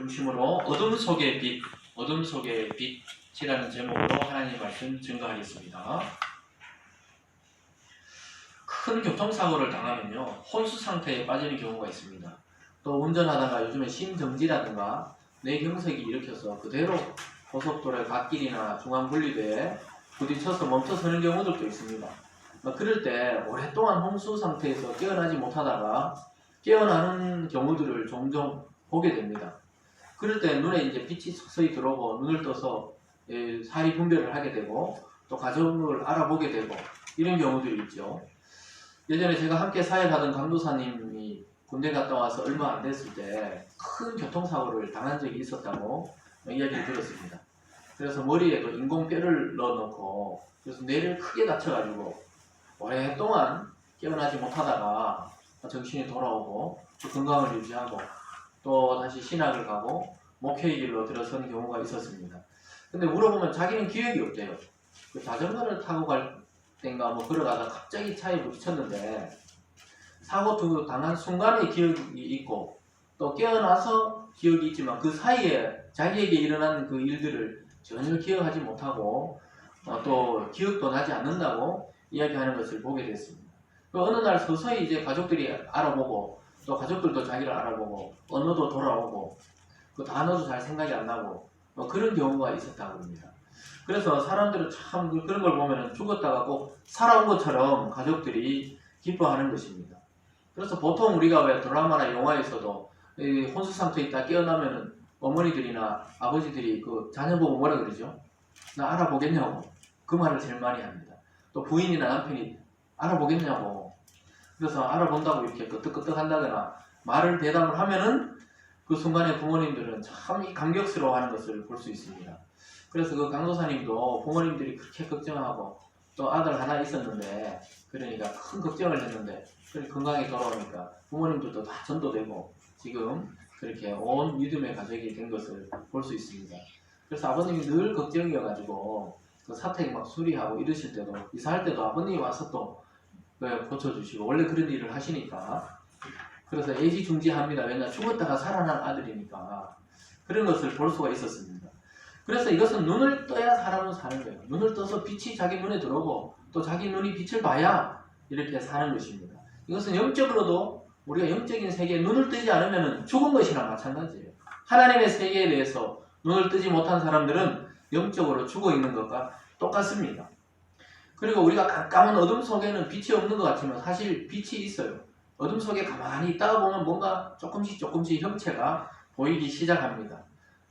중심으로 어둠 속의 빛, 어둠 속의 빛이라는 제목으로 하나님의 말씀 증거하겠습니다. 큰 교통사고를 당하면요, 혼수 상태에 빠지는 경우가 있습니다. 또 운전하다가 요즘에 심정지라든가 뇌경색이 일으켜서 그대로 고속도로의 갓길이나 중앙분리대에 부딪혀서 멈춰서는 경우들도 있습니다. 그럴 때 오랫동안 혼수 상태에서 깨어나지 못하다가 깨어나는 경우들을 종종 보게 됩니다. 그럴 때 눈에 이제 빛이 서서히 들어오고 눈을 떠서 사리 분별을 하게 되고 또 가족을 알아보게 되고 이런 경우들이 있죠. 예전에 제가 함께 사역하던 강도사님이 군대 갔다 와서 얼마 안 됐을 때 큰 교통사고를 당한 적이 있었다고 이야기를 들었습니다. 그래서 머리에도 인공뼈를 넣어놓고 그래서 뇌를 크게 다쳐가지고 오랫동안 깨어나지 못하다가 정신이 돌아오고 또 건강을 유지하고 또 다시 신학을 가고 목회의 길로 들어선 경우가 있었습니다. 근데 물어보면 자기는 기억이 없대요. 그 자전거를 타고 갈 땐가 뭐 걸어가다 갑자기 차에 부딪혔는데 사고 당한 순간의 기억이 있고 또 깨어나서 기억이 있지만 그 사이에 자기에게 일어난 그 일들을 전혀 기억하지 못하고 또 기억도 나지 않는다고 이야기하는 것을 보게 됐습니다. 어느 날 서서히 이제 가족들이 알아보고 또 가족들도 자기를 알아보고 언어도 돌아오고 그 단어도 잘 생각이 안 나고 그런 경우가 있었다고 합니다. 그래서 사람들은 참 그런 걸 보면 죽었다가 꼭 살아온 것처럼 가족들이 기뻐하는 것입니다. 그래서 보통 우리가 왜 드라마나 영화에서도 혼수 상태에 있다 깨어나면은 어머니들이나 아버지들이 그 자녀 보고 뭐라 그러죠? 나 알아보겠냐고 그 말을 제일 많이 합니다. 또 부인이나 남편이 알아보겠냐고 그래서 알아본다고 이렇게 끄떡끄떡 한다거나 말을 대답을 하면은 그 순간에 부모님들은 참 감격스러워하는 것을 볼 수 있습니다. 그래서 그 강도사님도 부모님들이 그렇게 걱정하고 또 아들 하나 있었는데 그러니까 큰 걱정을 했는데 건강히 돌아오니까 부모님들도 다 전도되고 지금 그렇게 온 믿음의 가족이 된 것을 볼 수 있습니다. 그래서 아버님이 늘 걱정이어가지고 그 사택 막 수리하고 이러실 때도 이사할 때도 아버님이 와서 또 고쳐주시고 원래 그런 일을 하시니까 그래서 애지중지합니다. 왜냐 죽었다가 살아난 아들이니까 그런 것을 볼 수가 있었습니다. 그래서 이것은 눈을 떠야 사람은 사는 거예요. 눈을 떠서 빛이 자기 눈에 들어오고 또 자기 눈이 빛을 봐야 이렇게 사는 것입니다. 이것은 영적으로도 우리가 영적인 세계에 눈을 뜨지 않으면 죽은 것이나 마찬가지예요. 하나님의 세계에 대해서 눈을 뜨지 못한 사람들은 영적으로 죽어 있는 것과 똑같습니다. 그리고 우리가 깜깜한 어둠 속에는 빛이 없는 것 같지만 사실 빛이 있어요. 어둠 속에 가만히 있다가 보면 뭔가 조금씩 형체가 보이기 시작합니다.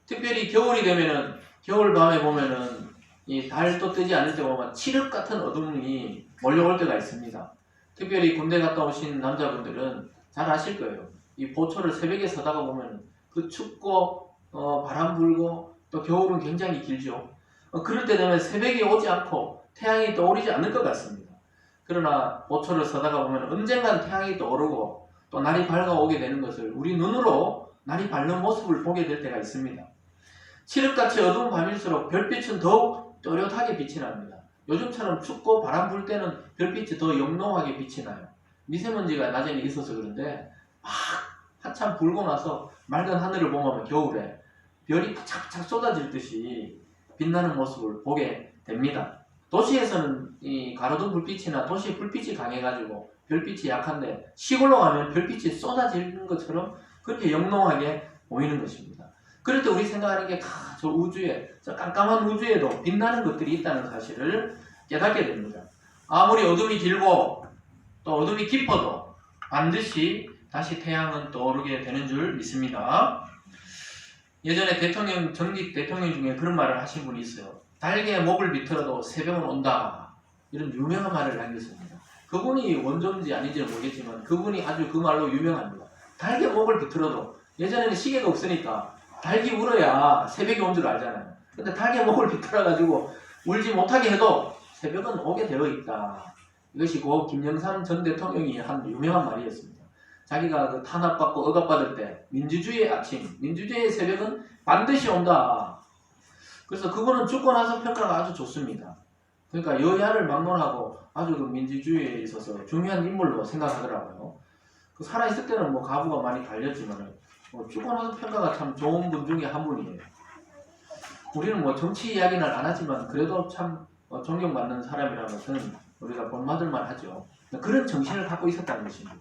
특별히 겨울이 되면은 겨울 밤에 보면은 이 달도 뜨지 않을 때 보면 칠흑 같은 어둠이 몰려올 때가 있습니다. 특별히 군대 갔다 오신 남자분들은 잘 아실 거예요. 이 보초를 새벽에 서다가 보면 그 춥고 바람 불고 또 겨울은 굉장히 길죠. 그럴 때 되면 새벽이 오지 않고 태양이 떠오르지 않을 것 같습니다. 그러나 보초를 서다가 보면 언젠간 태양이 떠오르고 또 날이 밝아오게 되는 것을 우리 눈으로 날이 밝는 모습을 보게 될 때가 있습니다. 칠흑같이 어두운 밤일수록 별빛은 더욱 또렷하게 빛이 납니다. 요즘처럼 춥고 바람 불 때는 별빛이 더 영롱하게 빛이 나요. 미세먼지가 낮에는 있어서 그런데 막 한참 불고 나서 맑은 하늘을 보면 겨울에 별이 착착 쏟아질 듯이 빛나는 모습을 보게 됩니다. 도시에서는 이 가로등 불빛이나 도시 불빛이 강해가지고 별빛이 약한데 시골로 가면 별빛이 쏟아지는 것처럼 그렇게 영롱하게 보이는 것입니다. 그럴 때 우리 생각하는 게 저 우주에, 저 깜깜한 우주에도 빛나는 것들이 있다는 사실을 깨닫게 됩니다. 아무리 어둠이 길고 또 어둠이 깊어도 반드시 다시 태양은 떠오르게 되는 줄 믿습니다. 예전에 전직 대통령 중에 그런 말을 하신 분이 있어요. 달개의 목을 비틀어도 새벽은 온다. 이런 유명한 말을 남겼습니다. 그분이 원조인지 아닌지는 모르겠지만 그분이 아주 그 말로 유명합니다. 달개 목을 비틀어도 예전에는 시계가 없으니까 달기 울어야 새벽이 온 줄 알잖아요. 근데 달개 목을 비틀어가지고 울지 못하게 해도 새벽은 오게 되어 있다. 이것이 고 김영삼 전 대통령이 한 유명한 말이었습니다. 자기가 그 탄압받고 억압받을 때 민주주의의 아침, 민주주의의 새벽은 반드시 온다. 그래서 그거는 죽고 나서 평가가 아주 좋습니다. 그러니까 여야를 막론하고 아주 그 민주주의에 있어서 중요한 인물로 생각하더라고요. 그 살아있을 때는 뭐 가부가 많이 달렸지만은 죽고 나서 평가가 참 좋은 분 중에 한 분이에요. 우리는 뭐 정치 이야기는 안 하지만 그래도 참 존경받는 사람이라는 것은 우리가 본받을만 하죠. 그런 정신을 갖고 있었다는 것입니다.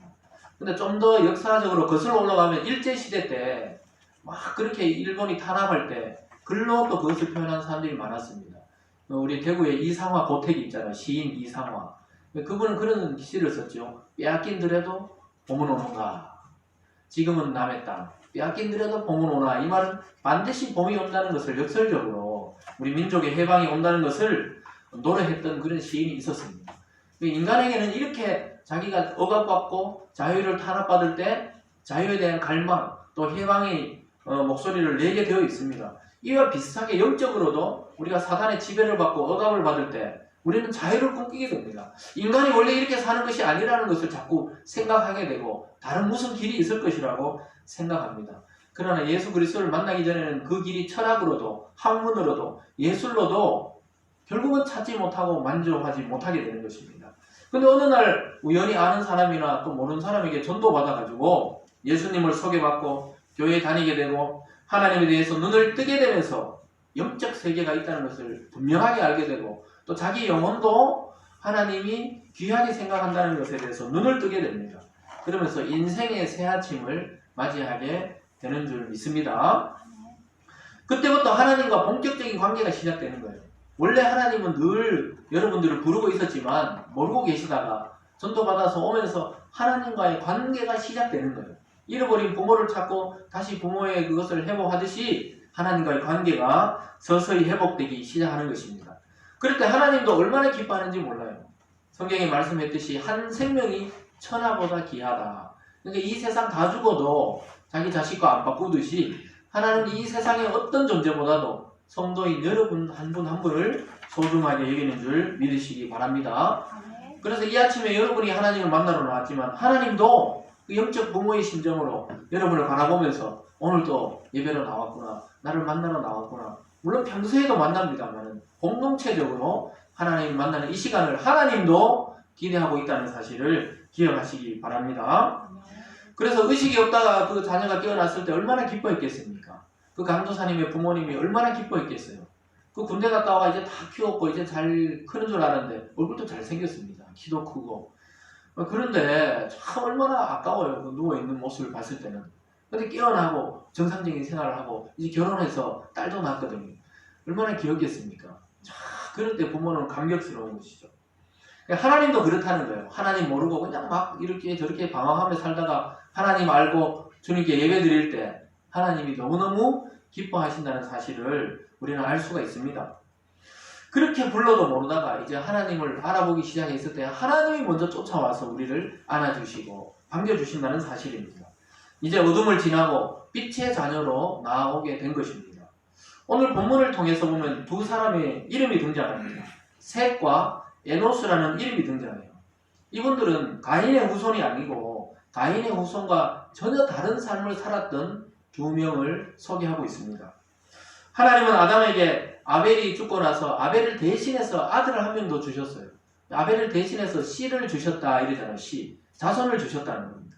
근데 좀 더 역사적으로 거슬러 올라가면 일제시대 때 막 그렇게 일본이 탄압할 때 글로 또 그것을 표현한 사람들이 많았습니다. 우리 대구에 이상화 고택이 있잖아요. 시인 이상화. 그분은 그런 시를 썼죠. 빼앗긴더라도 봄은 오는가. 지금은 남의 땅. 빼앗긴더라도 봄은 오나. 이 말은 반드시 봄이 온다는 것을 역설적으로 우리 민족의 해방이 온다는 것을 노래했던 그런 시인이 있었습니다. 인간에게는 이렇게 자기가 억압받고 자유를 탄압받을 때 자유에 대한 갈망 또 해방의 목소리를 내게 되어 있습니다. 이와 비슷하게 영적으로도 우리가 사단의 지배를 받고 억압을 받을 때 우리는 자유를 꿈꾸게 됩니다. 인간이 원래 이렇게 사는 것이 아니라는 것을 자꾸 생각하게 되고 다른 무슨 길이 있을 것이라고 생각합니다. 그러나 예수 그리스도를 만나기 전에는 그 길이 철학으로도 학문으로도 예술로도 결국은 찾지 못하고 만족하지 못하게 되는 것입니다. 근데 어느 날 우연히 아는 사람이나 또 모르는 사람에게 전도받아가지고 예수님을 소개받고 교회에 다니게 되고 하나님에 대해서 눈을 뜨게 되면서 영적 세계가 있다는 것을 분명하게 알게 되고 또 자기 영혼도 하나님이 귀하게 생각한다는 것에 대해서 눈을 뜨게 됩니다. 그러면서 인생의 새 아침을 맞이하게 되는 줄 믿습니다. 그때부터 하나님과 본격적인 관계가 시작되는 거예요. 원래 하나님은 늘 여러분들을 부르고 있었지만 모르고 계시다가 전도받아서 오면서 하나님과의 관계가 시작되는 거예요. 잃어버린 부모를 찾고 다시 부모의 그것을 회복하듯이 하나님과의 관계가 서서히 회복되기 시작하는 것입니다. 그럴 때 하나님도 얼마나 기뻐하는지 몰라요. 성경에 말씀했듯이 한 생명이 천하보다 귀하다. 그러니까 이 세상 다 죽어도 자기 자식과 안 바꾸듯이 하나님은 이 세상의 어떤 존재보다도 성도인 여러분 한 분 한 분을 소중하게 여기는 줄 믿으시기 바랍니다. 그래서 이 아침에 여러분이 하나님을 만나러 나왔지만 하나님도 그 영적 부모의 심정으로 여러분을 바라보면서 오늘도 예배로 나왔구나, 나를 만나러 나왔구나. 물론 평소에도 만납니다만 공동체적으로 하나님을 만나는 이 시간을 하나님도 기대하고 있다는 사실을 기억하시기 바랍니다. 그래서 의식이 없다가 그 자녀가 깨어났을 때 얼마나 기뻐했겠습니까? 그 강도사님의 부모님이 얼마나 기뻐했겠어요? 그 군대 갔다 와가 이제 다 키웠고 이제 잘 크는 줄 알았는데 얼굴도 잘생겼습니다. 키도 크고. 그런데 참 얼마나 아까워요. 그 누워있는 모습을 봤을 때는. 근데 깨어나고 정상적인 생활을 하고 이제 결혼해서 딸도 낳았거든요. 얼마나 귀엽겠습니까? 그럴 때 부모는 감격스러운 것이죠. 하나님도 그렇다는 거예요. 하나님 모르고 그냥 막 이렇게 저렇게 방황하며 살다가 하나님 알고 주님께 예배 드릴 때 하나님이 너무너무 기뻐하신다는 사실을 우리는 알 수가 있습니다. 그렇게 불러도 모르다가 이제 하나님을 알아보기 시작했을 때 하나님이 먼저 쫓아와서 우리를 안아주시고 반겨주신다는 사실입니다. 이제 어둠을 지나고 빛의 자녀로 나아오게 된 것입니다. 오늘 본문을 통해서 보면 두 사람의 이름이 등장합니다. 셋과 에노스라는 이름이 등장해요. 이분들은 가인의 후손이 아니고 가인의 후손과 전혀 다른 삶을 살았던 두 명을 소개하고 있습니다. 하나님은 아담에게 아벨이 죽고 나서 아벨을 대신해서 아들을 한 명 더 주셨어요. 아벨을 대신해서 씨를 주셨다 이러잖아요. 씨. 자손을 주셨다는 겁니다.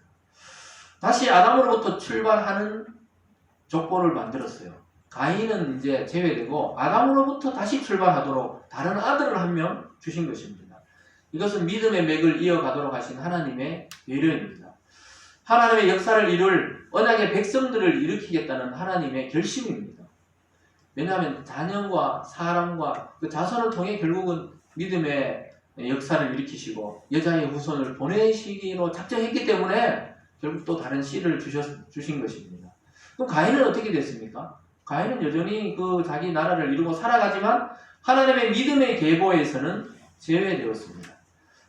다시 아담으로부터 출발하는 족보를 만들었어요. 가인은 이제 제외되고 아담으로부터 다시 출발하도록 다른 아들을 한 명 주신 것입니다. 이것은 믿음의 맥을 이어가도록 하신 하나님의 배려입니다. 하나님의 역사를 이룰 언약의 백성들을 일으키겠다는 하나님의 결심입니다. 왜냐하면 자녀과 사람과 그 자손을 통해 결국은 믿음의 역사를 일으키시고 여자의 후손을 보내시기로 작정했기 때문에 결국 또 다른 씨를 주신 것입니다. 그럼 가인은 어떻게 됐습니까? 가인은 여전히 그 자기 나라를 이루고 살아가지만 하나님의 믿음의 계보에서는 제외되었습니다.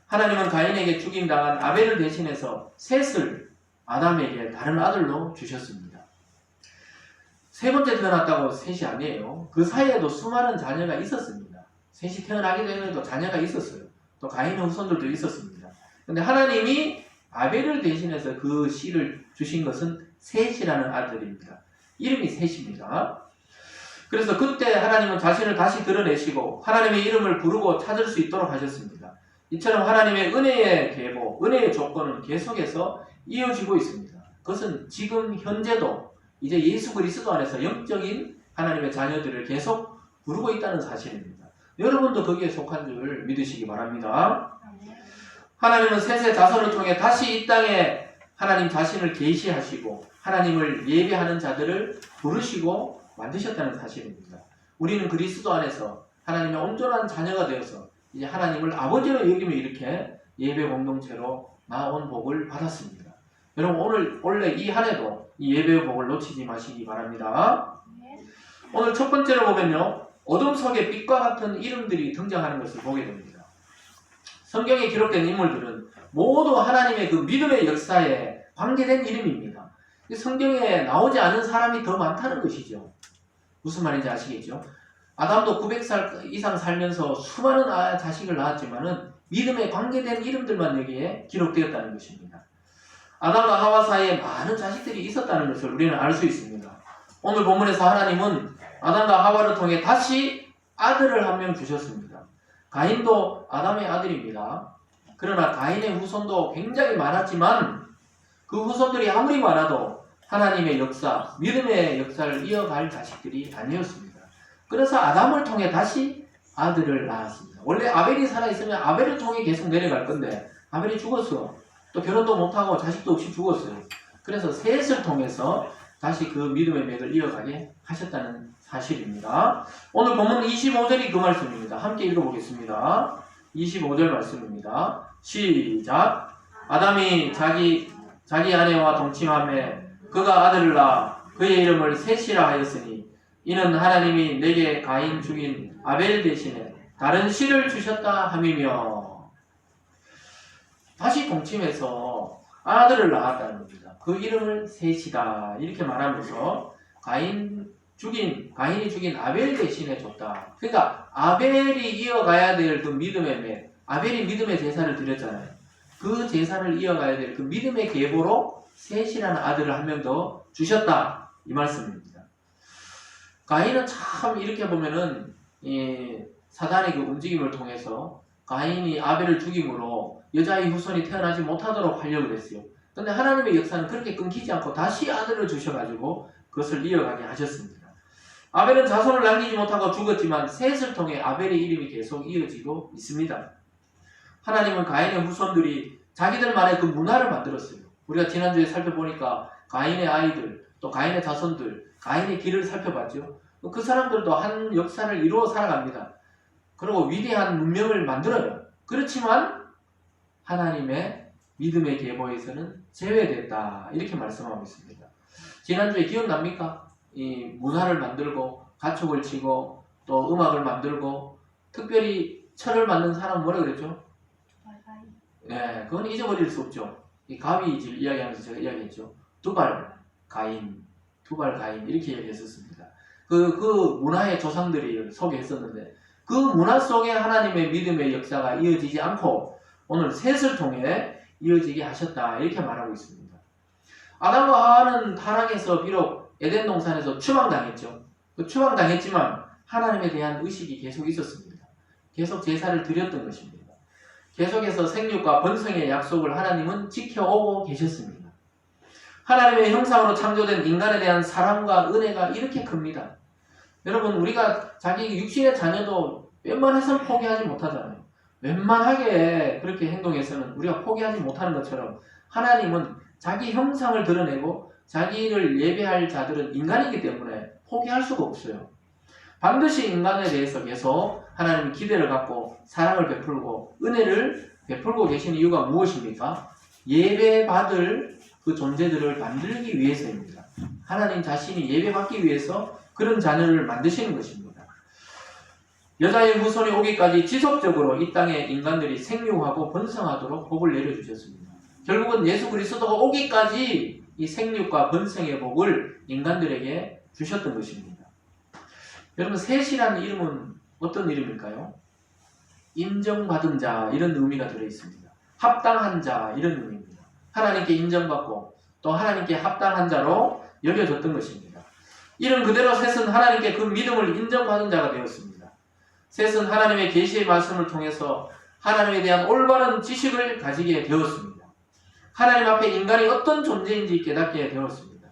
하나님은 가인에게 죽임당한 아벨을 대신해서 셋을 아담에게 다른 아들로 주셨습니다. 세 번째 태어났다고 셋이 아니에요. 그 사이에도 수많은 자녀가 있었습니다. 셋이 태어나기 전에도 자녀가 있었어요. 또 가인의 후손들도 있었습니다. 그런데 하나님이 아벨을 대신해서 그 씨를 주신 것은 셋이라는 아들입니다. 이름이 셋입니다. 그래서 그때 하나님은 자신을 다시 드러내시고 하나님의 이름을 부르고 찾을 수 있도록 하셨습니다. 이처럼 하나님의 은혜의 계보, 은혜의 조건은 계속해서 이어지고 있습니다. 그것은 지금 현재도 이제 예수 그리스도 안에서 영적인 하나님의 자녀들을 계속 부르고 있다는 사실입니다. 여러분도 거기에 속한 줄 믿으시기 바랍니다. 하나님은 셋의 자손을 통해 다시 이 땅에 하나님 자신을 계시하시고 하나님을 예배하는 자들을 부르시고 만드셨다는 사실입니다. 우리는 그리스도 안에서 하나님의 온전한 자녀가 되어서 이제 하나님을 아버지로 여기며 이렇게 예배 공동체로 나온 복을 받았습니다. 여러분 원래 이 한 해도 이 예배의 복을 놓치지 마시기 바랍니다. 오늘 첫 번째로 보면요, 어둠 속에 빛과 같은 이름들이 등장하는 것을 보게 됩니다. 성경에 기록된 인물들은 모두 하나님의 그 믿음의 역사에 관계된 이름입니다. 성경에 나오지 않은 사람이 더 많다는 것이죠. 무슨 말인지 아시겠죠? 아담도 900살 이상 살면서 수많은 자식을 낳았지만은 믿음에 관계된 이름들만 여기에 기록되었다는 것입니다. 아담과 하와 사이에 많은 자식들이 있었다는 것을 우리는 알 수 있습니다. 오늘 본문에서 하나님은 아담과 하와를 통해 다시 아들을 한 명 주셨습니다. 가인도 아담의 아들입니다. 그러나 가인의 후손도 굉장히 많았지만 그 후손들이 아무리 많아도 하나님의 역사, 믿음의 역사를 이어갈 자식들이 아니었습니다. 그래서 아담을 통해 다시 아들을 낳았습니다. 원래 아벨이 살아있으면 아벨을 통해 계속 내려갈 건데 아벨이 죽었어. 또 결혼도 못하고 자식도 없이 죽었어요. 그래서 셋을 통해서 다시 그 믿음의 맥을 이어가게 하셨다는 사실입니다. 오늘 본문 25절이 그 말씀입니다. 함께 읽어보겠습니다. 25절 말씀입니다. 시작. 아담이 자기 아내와 동침하며 그가 아들을 낳아 그의 이름을 셋이라 하였으니 이는 하나님이 내게 가인 죽인 아벨 대신에 다른 씨를 주셨다 함이며. 다시 동침해서 아들을 낳았다는 겁니다. 그 이름을 셋이다 이렇게 말하면서 가인이 죽인 아벨 대신에 줬다. 그러니까 아벨이 이어가야 될 그 믿음의 맥, 아벨이 믿음의 제사를 드렸잖아요. 그 제사를 이어가야 될 그 믿음의 계보로 셋이라는 아들을 한 명 더 주셨다 이 말씀입니다. 가인은 참 이렇게 보면은 사단의 그 움직임을 통해서 가인이 아벨을 죽임으로 여자의 후손이 태어나지 못하도록 하려고 했어요. 그런데 하나님의 역사는 그렇게 끊기지 않고 다시 아들을 주셔가지고 그것을 이어가게 하셨습니다. 아벨은 자손을 남기지 못하고 죽었지만 셋을 통해 아벨의 이름이 계속 이어지고 있습니다. 하나님은 가인의 후손들이 자기들만의 그 문화를 만들었어요. 우리가 지난주에 살펴보니까 가인의 아이들, 또 가인의 자손들, 가인의 길을 살펴봤죠. 그 사람들도 한 역사를 이루어 살아갑니다. 그리고 위대한 문명을 만들어요. 그렇지만 하나님의 믿음의 계보에서는 제외됐다 이렇게 말씀하고 있습니다. 지난주에 기억납니까? 이 문화를 만들고 가축을 치고 또 음악을 만들고 특별히 철을 만든 사람은 뭐라 그랬죠? 네, 그건 잊어버릴 수 없죠. 이 가위질 이야기하면서 제가 이야기했죠. 두발 가인 이렇게 이야기했었습니다. 그 문화의 조상들이 소개했었는데 그 문화 속에 하나님의 믿음의 역사가 이어지지 않고 오늘 셋을 통해 이어지게 하셨다 이렇게 말하고 있습니다. 아담과 하와는 타락해서 비록 에덴 동산에서 추방당했죠. 그 추방당했지만 하나님에 대한 의식이 계속 있었습니다. 계속 제사를 드렸던 것입니다. 계속해서 생육과 번성의 약속을 하나님은 지켜오고 계셨습니다. 하나님의 형상으로 창조된 인간에 대한 사랑과 은혜가 이렇게 큽니다. 여러분 우리가 자기 육신의 자녀도 웬만해서는 포기하지 못하잖아요. 웬만하게 그렇게 행동해서는 우리가 포기하지 못하는 것처럼 하나님은 자기 형상을 드러내고 자기를 예배할 자들은 인간이기 때문에 포기할 수가 없어요. 반드시 인간에 대해서 계속 하나님이 기대를 갖고 사랑을 베풀고 은혜를 베풀고 계시는 이유가 무엇입니까? 예배받을 그 존재들을 만들기 위해서입니다. 하나님 자신이 예배받기 위해서 그런 자녀를 만드시는 것입니다. 여자의 후손이 오기까지 지속적으로 이 땅에 인간들이 생육하고 번성하도록 복을 내려주셨습니다. 결국은 예수 그리스도가 오기까지 이 생육과 번성의 복을 인간들에게 주셨던 것입니다. 여러분 셋이라는 이름은 어떤 이름일까요? 인정받은 자 이런 의미가 들어있습니다. 합당한 자 이런 의미입니다. 하나님께 인정받고 또 하나님께 합당한 자로 여겨졌던 것입니다. 이름 그대로 셋은 하나님께 그 믿음을 인정받은 자가 되었습니다. 셋은 하나님의 계시의 말씀을 통해서 하나님에 대한 올바른 지식을 가지게 되었습니다. 하나님 앞에 인간이 어떤 존재인지 깨닫게 되었습니다.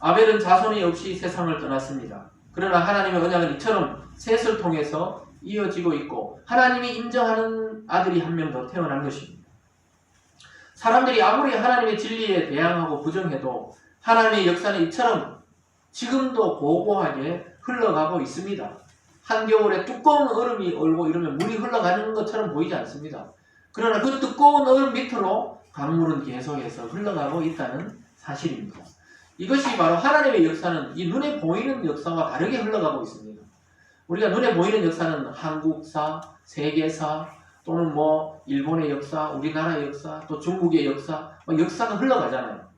아벨은 자손이 없이 세상을 떠났습니다. 그러나 하나님의 언약은 이처럼 셋을 통해서 이어지고 있고 하나님이 인정하는 아들이 한 명 더 태어난 것입니다. 사람들이 아무리 하나님의 진리에 대항하고 부정해도 하나님의 역사는 이처럼 지금도 고고하게 흘러가고 있습니다. 한겨울에 두꺼운 얼음이 얼고 이러면 물이 흘러가는 것처럼 보이지 않습니다. 그러나 그 두꺼운 얼음 밑으로 강물은 계속해서 흘러가고 있다는 사실입니다. 이것이 바로 하나님의 역사는 이 눈에 보이는 역사와 다르게 흘러가고 있습니다. 우리가 눈에 보이는 역사는 한국사, 세계사, 또는 일본의 역사, 우리나라의 역사, 또 중국의 역사, 역사가 흘러가잖아요.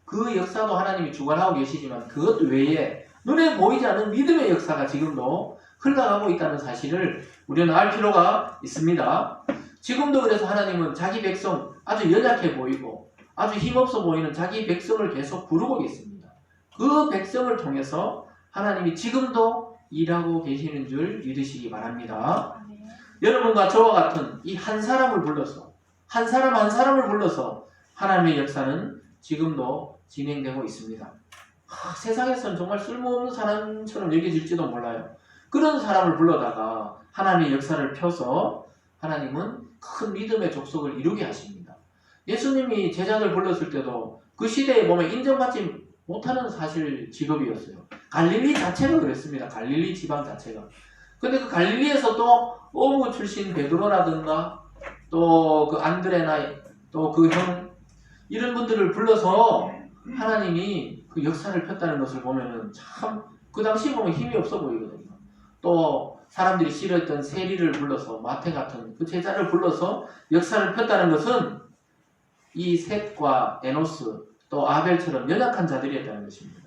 그 역사도 하나님이 주관하고 계시지만 그것 외에 눈에 보이지 않는 믿음의 역사가 지금도 흘러가고 있다는 사실을 우리는 알 필요가 있습니다. 지금도 그래서 하나님은 자기 백성 아주 연약해 보이고 아주 힘없어 보이는 자기 백성을 계속 부르고 계십니다. 그 백성을 통해서 하나님이 지금도 일하고 계시는 줄 믿으시기 바랍니다. 여러분과 저와 같은 이 한 사람을 불러서 한 사람을 불러서 하나님의 역사는 지금도 진행되고 있습니다. 세상에서는 정말 쓸모없는 사람처럼 여겨질지도 몰라요. 그런 사람을 불러다가 하나님의 역사를 펴서 하나님은 큰 믿음의 족속을 이루게 하십니다. 예수님이 제자들 불렀을 때도 그 시대에 보면 인정받지 못하는 사실 직업이었어요. 갈릴리 자체가 그랬습니다. 갈릴리 지방 자체가. 근데 그 갈릴리에서도 어부 출신 베드로라든가 또 그 안드레나 또 그 형 이런 분들을 불러서 하나님이 그 역사를 폈다는 것을 보면은 참 그 당시 보면 힘이 없어 보이거든요. 또 사람들이 싫어했던 세리를 불러서 마태 같은 그 제자를 불러서 역사를 폈다는 것은 이 셋과 에노스 또 아벨처럼 연약한 자들이었다는 것입니다.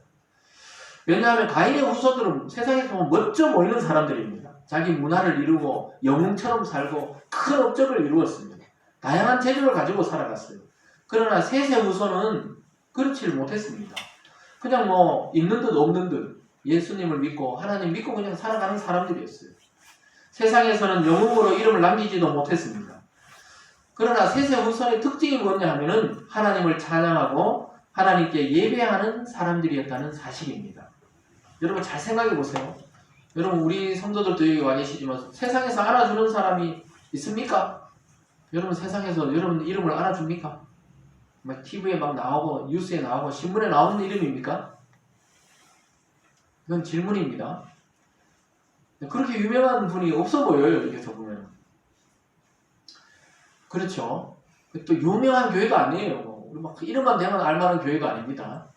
왜냐하면 가인의 후손들은 세상에서 보면 멋져 보이는 사람들입니다. 자기 문화를 이루고 영웅처럼 살고 큰 업적을 이루었습니다. 다양한 재주를 가지고 살아갔어요. 그러나 셋의 후손은 그렇지 못했습니다. 그냥 있는 듯 없는 듯 예수님을 믿고 하나님 믿고 그냥 살아가는 사람들이었어요. 세상에서는 영웅으로 이름을 남기지도 못했습니다. 그러나 셋의 후손의 특징이 뭐냐 하면은 하나님을 찬양하고 하나님께 예배하는 사람들이었다는 사실입니다. 여러분 잘 생각해 보세요. 여러분 우리 성도들도 여기 와 계시지만 세상에서 알아주는 사람이 있습니까? 여러분 세상에서 여러분 이름을 알아줍니까? 막 TV에 막 나오고 뉴스에 나오고 신문에 나오는 이름입니까? 이건 질문입니다. 그렇게 유명한 분이 없어 보여요. 이렇게 보면. 그렇죠. 또 유명한 교회가 아니에요. 우리 막 이름만 되면 알만한 교회가 아닙니다.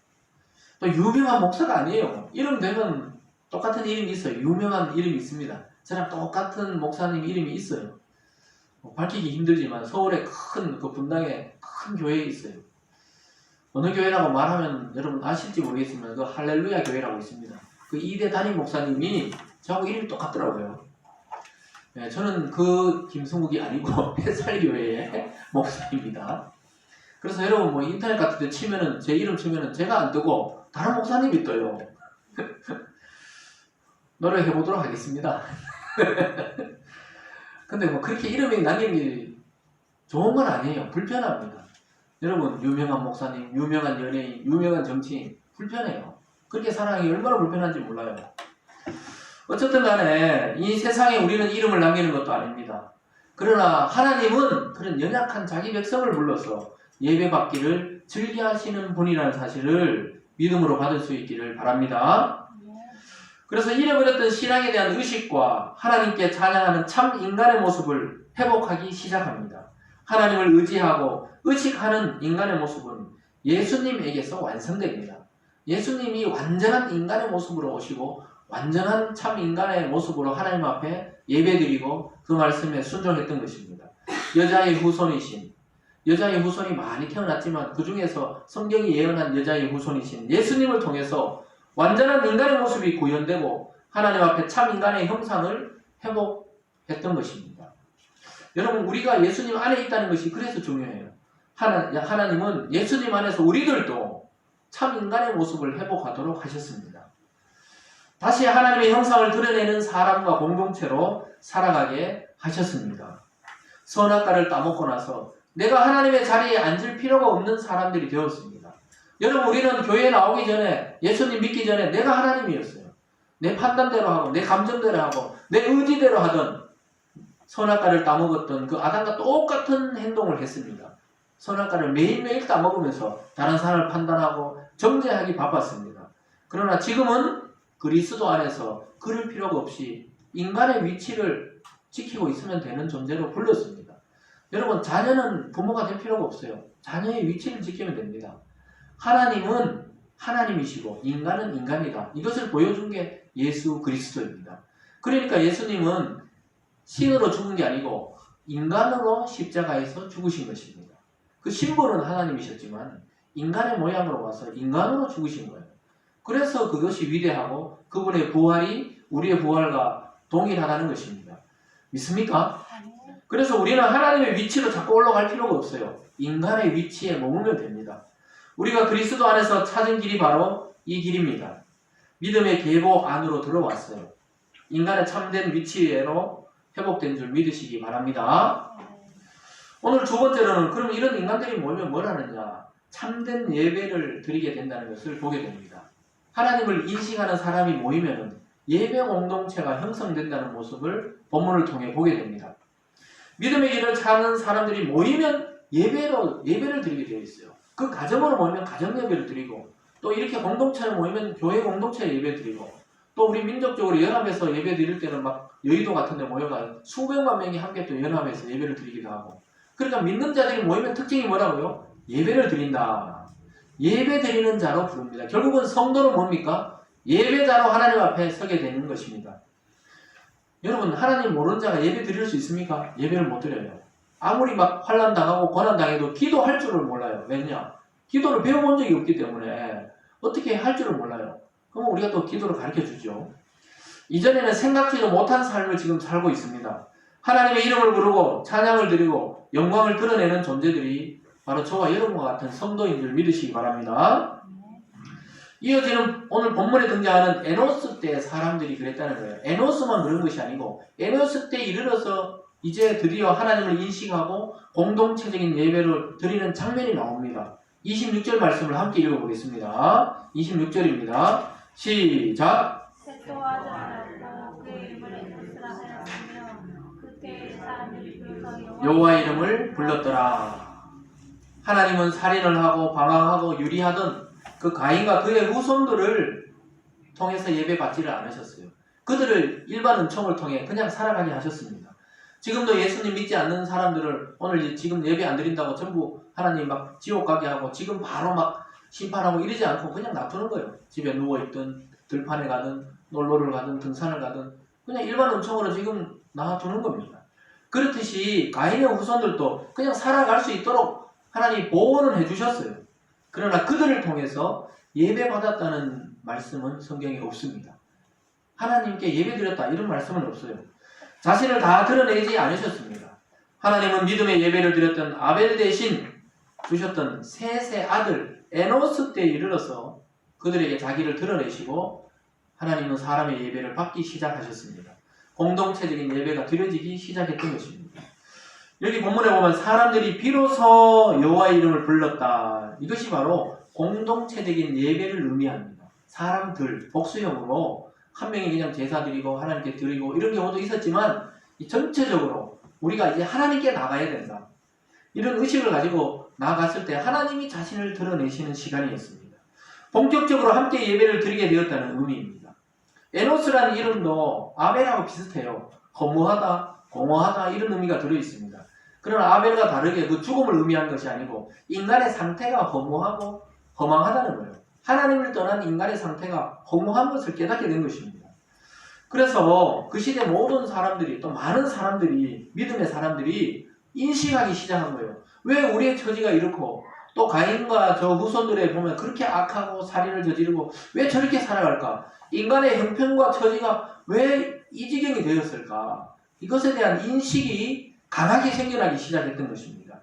또 유명한 목사가 아니에요. 이름 되면 똑같은 이름이 있어요. 유명한 이름이 있습니다. 저랑 똑같은 목사님 이름이 있어요. 밝히기 힘들지만 서울에 큰 그 분당에 큰 교회에 있어요. 어느 교회라고 말하면 여러분 아실지 모르겠지만 그 할렐루야 교회라고 있습니다. 그 2대 담임 목사님이 저하고 이름이 똑같더라고요. 네, 저는 그 김승욱이 아니고 햇살교회의 목사입니다. 그래서 여러분 인터넷 같은 데 치면은 제 이름 치면은 제가 안 뜨고 다른 목사님이 떠요. 노력해 보도록 하겠습니다. 근데 그렇게 이름이 남기는 게 좋은 건 아니에요. 불편합니다. 여러분 유명한 목사님, 유명한 연예인, 유명한 정치인 불편해요. 그렇게 살아가기 얼마나 불편한지 몰라요. 어쨌든 간에 이 세상에 우리는 이름을 남기는 것도 아닙니다. 그러나 하나님은 그런 연약한 자기 백성을 불러서 예배받기를 즐겨하시는 분이라는 사실을 믿음으로 받을 수 있기를 바랍니다. 그래서 잃어버렸던 신앙에 대한 의식과 하나님께 찬양하는 참 인간의 모습을 회복하기 시작합니다. 하나님을 의지하고 의식하는 인간의 모습은 예수님에게서 완성됩니다. 예수님이 완전한 인간의 모습으로 오시고 완전한 참 인간의 모습으로 하나님 앞에 예배드리고 그 말씀에 순종했던 것입니다. 여자의 후손이신, 여자의 후손이 많이 태어났지만 그 중에서 성경이 예언한 여자의 후손이신 예수님을 통해서 완전한 인간의 모습이 구현되고 하나님 앞에 참 인간의 형상을 회복했던 것입니다. 여러분 우리가 예수님 안에 있다는 것이 그래서 중요해요. 하나님은 예수님 안에서 우리들도 참 인간의 모습을 회복하도록 하셨습니다. 다시 하나님의 형상을 드러내는 사람과 공동체로 살아가게 하셨습니다. 선악과를 따먹고 나서 내가 하나님의 자리에 앉을 필요가 없는 사람들이 되었습니다. 여러분 우리는 교회에 나오기 전에 예수님 믿기 전에 내가 하나님이었어요. 내 판단대로 하고 내 감정대로 하고 내 의지대로 하던 선악과를 따먹었던 그 아담과 똑같은 행동을 했습니다. 선악과를 매일매일 따먹으면서 다른 사람을 판단하고 정죄하기 바빴습니다. 그러나 지금은 그리스도 안에서 그럴 필요가 없이 인간의 위치를 지키고 있으면 되는 존재로 불렀습니다. 여러분, 자녀는 부모가 될 필요가 없어요. 자녀의 위치를 지키면 됩니다. 하나님은 하나님이시고 인간은 인간이다. 이것을 보여준 게 예수 그리스도입니다. 그러니까 예수님은 신으로 죽은 게 아니고 인간으로 십자가에서 죽으신 것입니다. 그 신분은 하나님이셨지만 인간의 모양으로 와서 인간으로 죽으신 거예요. 그래서 그것이 위대하고 그분의 부활이 우리의 부활과 동일하다는 것입니다. 믿습니까? 그래서 우리는 하나님의 위치로 자꾸 올라갈 필요가 없어요. 인간의 위치에 머물면 됩니다. 우리가 그리스도 안에서 찾은 길이 바로 이 길입니다. 믿음의 계보 안으로 들어왔어요. 인간의 참된 위치로 회복된 줄 믿으시기 바랍니다. 오늘 두 번째로는 그럼 이런 인간들이 모이면 뭘 하느냐? 참된 예배를 드리게 된다는 것을 보게 됩니다. 하나님을 인식하는 사람이 모이면 예배 공동체가 형성된다는 모습을 본문을 통해 보게 됩니다. 믿음의 길을 찾는 사람들이 모이면 예배를 드리게 되어 있어요. 그 가정으로 모이면 가정 예배를 드리고 또 이렇게 공동체로 모이면 교회 공동체 예배 드리고 또 우리 민족적으로 연합해서 예배 드릴 때는 막 여의도 같은 데 모여가 수백만 명이 함께 또 연합해서 예배를 드리기도 하고 그러니까 믿는 자들이 모이면 특징이 뭐라고요? 예배를 드린다. 예배 드리는 자로 부릅니다. 결국은 성도는 뭡니까? 예배자로 하나님 앞에 서게 되는 것입니다. 여러분, 하나님 모르는 자가 예배 드릴 수 있습니까? 예배를 못 드려요. 아무리 막 환난 당하고 고난 당해도 기도할 줄을 몰라요. 왜냐? 기도를 배워본 적이 없기 때문에 어떻게 할 줄을 몰라요. 그럼 우리가 또 기도를 가르쳐 주죠. 이전에는 생각지도 못한 삶을 지금 살고 있습니다. 하나님의 이름을 부르고 찬양을 드리고 영광을 드러내는 존재들이 바로 저와 여러분과 같은 성도인 줄 믿으시기 바랍니다. 이어지는 오늘 본문에 등장하는 에노스 때 사람들이 그랬다는 거예요. 에노스만 그런 것이 아니고 에노스 때 이르러서 이제 드디어 하나님을 인식하고 공동체적인 예배를 드리는 장면이 나옵니다. 26절 말씀을 함께 읽어보겠습니다. 26절입니다. 시작! 셋도 아들 낳았고 그의 이름을 에노스라 하였으며 그때의 사람들이 불러서 여호와 이름을 불렀더라. 하나님은 살인을 하고 방황하고 유리하던 그 가인과 그의 후손들을 통해서 예배받지를 않으셨어요. 그들을 일반 은총을 통해 그냥 살아가게 하셨습니다. 지금도 예수님 믿지 않는 사람들을 오늘 지금 예배 안 드린다고 전부 하나님 막 지옥 가게 하고 지금 바로 막 심판하고 이러지 않고 그냥 놔두는 거예요. 집에 누워있든 들판에 가든 놀러를 가든 등산을 가든 그냥 일반 은총으로 지금 놔두는 겁니다. 그렇듯이 가인의 후손들도 그냥 살아갈 수 있도록 하나님 보호는 해주셨어요. 그러나 그들을 통해서 예배받았다는 말씀은 성경에 없습니다. 하나님께 예배드렸다 이런 말씀은 없어요. 자신을 다 드러내지 않으셨습니다. 하나님은 믿음의 예배를 드렸던 아벨 대신 주셨던 셋의 아들 에노스 때에 이르러서 그들에게 자기를 드러내시고 하나님은 사람의 예배를 받기 시작하셨습니다. 공동체적인 예배가 드려지기 시작했던 것입니다. 여기 본문에 보면 사람들이 비로소 여호와의 이름을 불렀다. 이것이 바로 공동체적인 예배를 의미합니다. 사람들, 복수형으로 한 명이 그냥 제사 드리고 하나님께 드리고 이런 경우도 있었지만 전체적으로 우리가 이제 하나님께 나가야 된다. 이런 의식을 가지고 나아갔을 때 하나님이 자신을 드러내시는 시간이었습니다. 본격적으로 함께 예배를 드리게 되었다는 의미입니다. 에노스라는 이름도 아벨하고 비슷해요. 허무하다, 공허하다 이런 의미가 들어있습니다. 그러나 아벨과 다르게 그 죽음을 의미한 것이 아니고 인간의 상태가 허무하고 허망하다는 거예요. 하나님을 떠난 인간의 상태가 허무한 것을 깨닫게 된 것입니다. 그래서 그 시대 모든 사람들이 또 많은 사람들이 믿음의 사람들이 인식하기 시작한 거예요. 왜 우리의 처지가 이렇고 또 가인과 저 후손들에 보면 그렇게 악하고 살인을 저지르고 왜 저렇게 살아갈까? 인간의 형편과 처지가 왜 이 지경이 되었을까? 이것에 대한 인식이 강하게 생겨나기 시작했던 것입니다.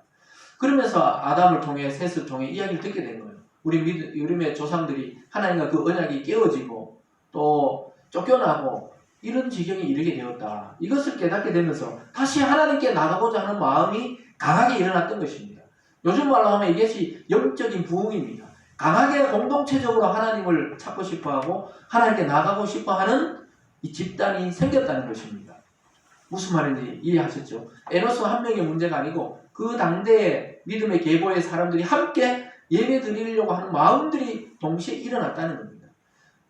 그러면서 아담을 통해 셋을 통해 이야기를 듣게 된 거예요. 우리의 조상들이 하나님과 그 언약이 깨어지고 또 쫓겨나고 이런 지경에 이르게 되었다. 이것을 깨닫게 되면서 다시 하나님께 나가고자 하는 마음이 강하게 일어났던 것입니다. 요즘 말로 하면 이것이 영적인 부흥입니다. 강하게 공동체적으로 하나님을 찾고 싶어하고 하나님께 나가고 싶어하는 이 집단이 생겼다는 것입니다. 무슨 말인지 이해하셨죠? 에노스 한 명의 문제가 아니고 그 당대의 믿음의 계보의 사람들이 함께 예배 드리려고 하는 마음들이 동시에 일어났다는 겁니다.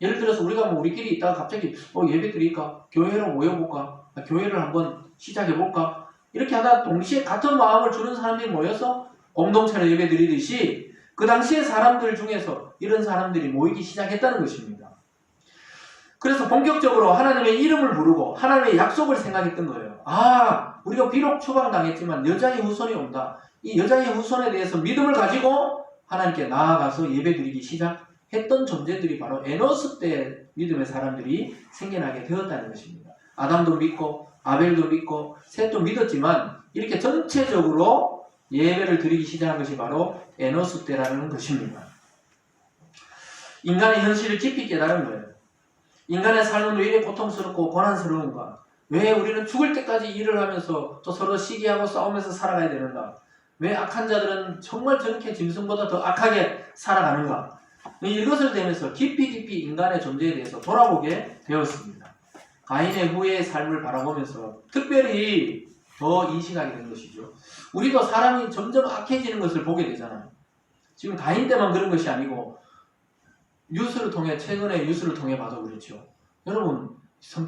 예를 들어서 우리가 뭐 우리끼리 있다가 갑자기 예배 드릴까? 교회로 모여볼까? 교회를 한번 시작해볼까? 이렇게 하다 동시에 같은 마음을 주는 사람들이 모여서 공동체로 예배 드리듯이 그 당시의 사람들 중에서 이런 사람들이 모이기 시작했다는 것입니다. 그래서 본격적으로 하나님의 이름을 부르고 하나님의 약속을 생각했던 거예요. 우리가 비록 추방당했지만 여자의 후손이 온다. 이 여자의 후손에 대해서 믿음을 가지고 하나님께 나아가서 예배드리기 시작했던 존재들이 바로 에노스 때 믿음의 사람들이 생겨나게 되었다는 것입니다. 아담도 믿고 아벨도 믿고 셋도 믿었지만 이렇게 전체적으로 예배를 드리기 시작한 것이 바로 에노스 때라는 것입니다. 인간의 현실을 깊이 깨달은 거예요. 인간의 삶은 왜 이렇게 고통스럽고 고난스러운가? 왜 우리는 죽을 때까지 일을 하면서 또 서로 시기하고 싸우면서 살아가야 되는가? 왜 악한 자들은 정말 저렇게 짐승보다 더 악하게 살아가는가? 이것을 대면서 깊이 인간의 존재에 대해서 돌아보게 되었습니다. 가인의 후의 삶을 바라보면서 특별히 더 인식하게 된 것이죠. 우리도 사람이 점점 악해지는 것을 보게 되잖아요. 지금 가인 때만 그런 것이 아니고 최근에 뉴스를 통해 봐도 그렇죠. 여러분, 섬찟한